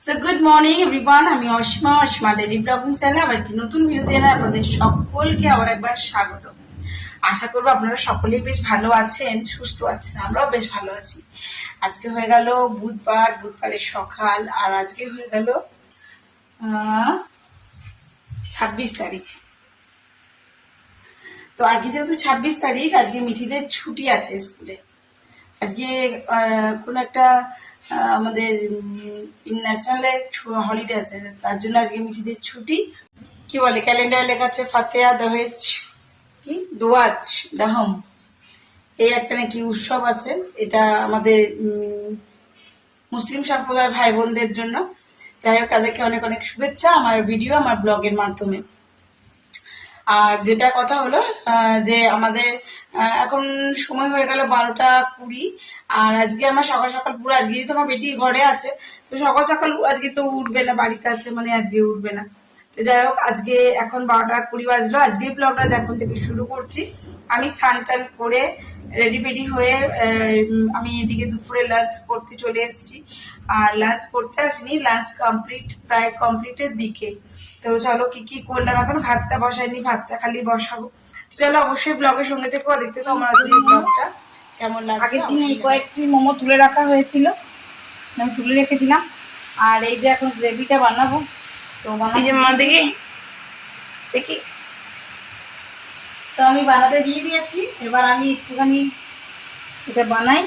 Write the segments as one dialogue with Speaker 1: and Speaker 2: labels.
Speaker 1: So good morning everyone, আমি Asima daily blogging চ্যানেলে আবার একটি নতুন ভিডিওতে আপনাদের সকলকে আবার একবার স্বাগত। আশা করবো আপনারা সকলেই বেশ ভালো আছেন, সুস্থ আছেন, আমরাও বেশ ভালো আছি। আজকে হয়ে গেল বুধবারের সকাল, আর আজকে হয়ে গেল 26 তারিখ। তো আজকে যেহেতু 26 তারিখ, আজকে মিঠিদের ছুটি আছে স্কুলে। আজকে কোন একটা আমাদের ন্যাশনালে হলিডে আছে, তার জন্য আজকে মিঠিদের ছুটি। কি বলে ক্যালেন্ডারে লেখা আছে ফাতেহা দহেজ কি দোয়াজ দাহম, এই একটা নাকি উৎসব আছে। এটা আমাদের মুসলিম সম্প্রদায় ভাই বোনদের জন্য। যাই হোক, তাদেরকে অনেক অনেক শুভেচ্ছা আমার ভিডিও, আমার ব্লগের মাধ্যমে। আর যেটা কথা হলো যে আমাদের এখন সময় হয়ে গেল 12টা 20। আর আজকে আমার সকাল সকাল পুরো, আজকে যেহেতু আমার বেটি ঘরে আছে, তো সকাল সকাল আজকে তো উঠবে না, বাড়িতে আছে মানে আজকে উঠবে না। তো যাই হোক, আজকে এখন 12টা 20 বাজলো। আজকে ব্লগটা এখন থেকে শুরু করছি। আমি স্নান টান করে রেডি ফেডি হয়ে আমি এদিকে দুপুরে লাঞ্চ করতে চলে এসেছি। আর লাঞ্চ করতে আসিনি, লাঞ্চ প্রায় কমপ্লিটের দিকে। তো চলো কি কি করলাম, এখন ভাতটা বসাইনি, ভাতটা খালি বসাবো। চলো অবশ্যই ব্লগের সঙ্গে থেকো, দেখতে তো আমার আজকে ব্লগটা কেমন লাগছে। আগের দিন এই কয়েকটি মোমো তুলে রাখা হয়েছিল, আমি তুলে রেখেছিলাম। আর এই যে এখন গ্রেভিটা বানাবো, তো দেখি দেখি তো আমি বানাতে দিয়ে দিয়েছি। এবার আমি একটুখানি এটা বানাই,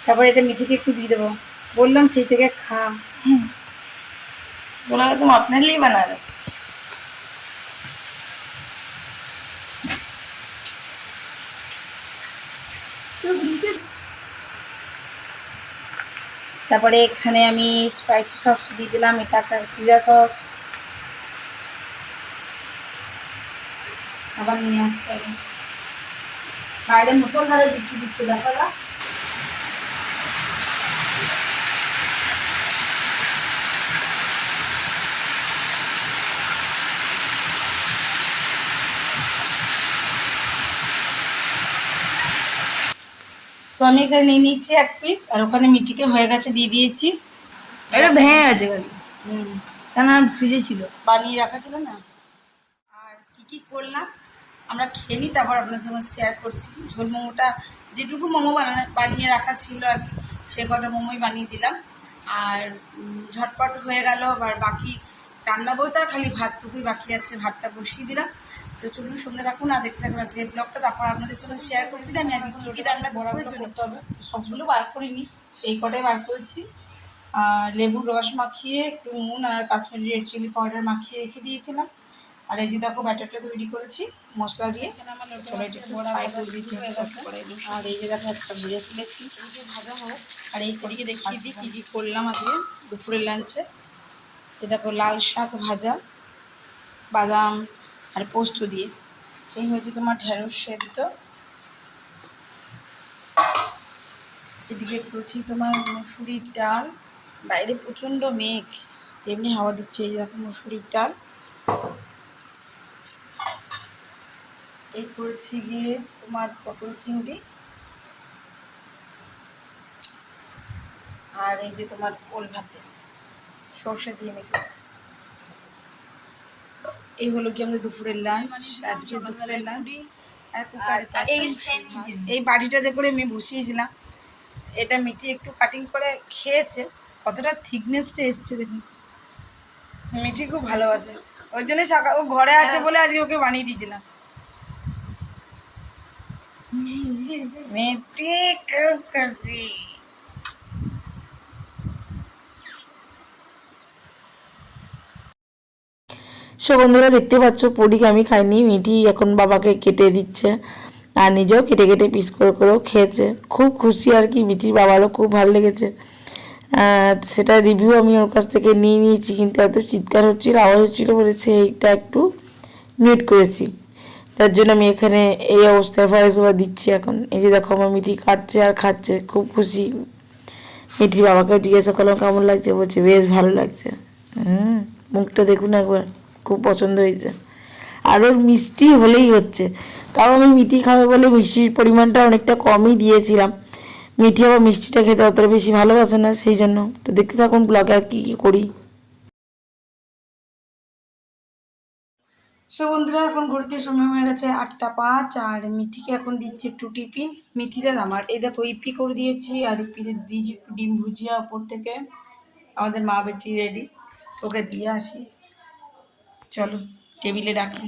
Speaker 1: তারপরে এটা মিঠিকে একটু দিয়ে দেবো। বললাম সেই থেকে খা, बोला तुम अपने लिए बना रहे। তারপরে এখানে আমি স্পাইসি সসটা দিয়ে দিলাম, এটা একটা পিজা সস। আবার নিয়ে আসতে হবে, বাইরে মুসলধারে বৃষ্টি দিচ্ছে, দেখা যা। তো আমি এখানে নিয়ে নিচ্ছি 1 পিস, আর ওখানে মিঠিকে হয়ে গেছে দিয়ে দিয়েছি।
Speaker 2: এটা ভেঙে গেছে কেন, ফ্রিজে ছিল,
Speaker 1: বানিয়ে রাখা ছিল না। আর কি কি করলাম আমরা খেয়ে নিই, তারপর আপনার সঙ্গে শেয়ার করছি। ঝোল মোমোটা যেটুকু মোমো বানিয়ে রাখা ছিল আর কি, সে কটা মোমোই বানিয়ে দিলাম। আর ঝটপট হয়ে গেল। আবার বাকি রান্না বলতে আর খালি ভাতটুকুই বাকি আছে, ভাতটা বসিয়ে দিলাম। তো চলুন সঙ্গে রাখুন, আর দেখতে থাকুন আজকে এই ব্লগটা। তারপর আপনাদের সঙ্গে শেয়ার করছি যে আমি আজকে কী কী রান্না বরাবরের জন্য করতে হবে। সবগুলো বার করিনি, এই কটাই বার করেছি। আর লেবুর রস মাখিয়ে একটু নুন আর কাশ্মীরি রেড চিলি পাউডার মাখিয়ে রেখে দিয়েছিলাম। আর এই যে দেখো ব্যাটারটা তৈরি করেছি মশলা দিয়ে। আর এই যে দেখো একটা ভেজে তুলেছি, ভাজা হোক। আর এই কড়িকে দেখিয়ে দিই কী কী করলাম আজকে দুপুরের লাঞ্চে। এই দেখো লাল শাক ভাজা, বাদাম আর পোস্ত দিয়ে। এই হচ্ছে তোমার ঢেঁড়স সেদ্ধ। এদিকে করেছি তোমার মসুরির ডাল। বাইরে প্রচণ্ড মেঘ, তেমনি হাওয়া দিচ্ছে। এই দেখো মসুরির ডাল। এই করেছি গিয়ে তোমার পটল চিংড়ি। আর এই যে তোমার ওল ভাতে সর্ষে দিয়ে মেখেছি। এই হলো কি আমাদের দুপুরের লাঞ্চ, আজকে দুপুরের লাঞ্চ। আর কুকারে এই বাটিটাতে করে আমি বসিয়েছিলাম। এটা মিটি একটু কাটিং করে খেয়েছে, কতটা থিকনেসটা এসছে দেখুন। মিঠি খুব ভালোবাসে, ওই জন্যই সকাল ও ঘরে আছে বলে আজকে ওকে বানিয়ে দিয়েছিলাম। মিঠি খুব খুশি।
Speaker 2: সো বন্ধুরা দেখতে পাচ্ছ পরীকে আমি খাইনি, মিঠি এখন বাবাকে কেটে দিচ্ছে আর নিজেও কেটে কেটে পিস করে করেও খেয়েছে। খুব খুশি আর কি, মিঠির বাবারও খুব ভালো লেগেছে। সেটা রিভিউ আমি ওর কাছ থেকে নিয়ে নিয়েছি, কিন্তু এত চিৎকার হচ্ছিল, আওয়াজ হচ্ছিলো বলে সেইটা একটু মিউট করেছি। তার জন্য আমি এখানে এই অবস্থায় ভয়েস ওভার দিচ্ছি এখন। এই যে দেখো আমার মিঠি কাটছে আর খাচ্ছে, খুব খুশি। মিঠির বাবাকেও জিজ্ঞাসা করলাম কেমন লাগছে, বলছে বেশ ভালো লাগছে। মুখটা দেখুন একবার, খুব পছন্দ হয়েছে। আর ওর মিষ্টি হলেই হচ্ছে। তাও আমি মিষ্টি খাবে বলে মিষ্টির পরিমাণটা অনেকটা কমই দিয়েছিলাম, মিঠি আবার মিষ্টিটা খেতে অতটা বেশি ভালোবাসে না, সেই জন্য। তো দেখতে থাকুন ব্লগে আর কী কী করি।
Speaker 1: সো বন্ধুরা, এখন ঘুরতে সময় হয়ে গেছে 8:05, আর মিঠিকে এখন দিচ্ছি একটু টিফিন। মিঠিটার আমার এই দেখো ইপি করে দিয়েছি, আর ইপিতে দিয়েছি একটু ডিম ভুজিয়া ওপর থেকে। আমাদের মা বেটি রেডি, ওকে দিয়ে আসি। চলো টেবিলে ডাকি।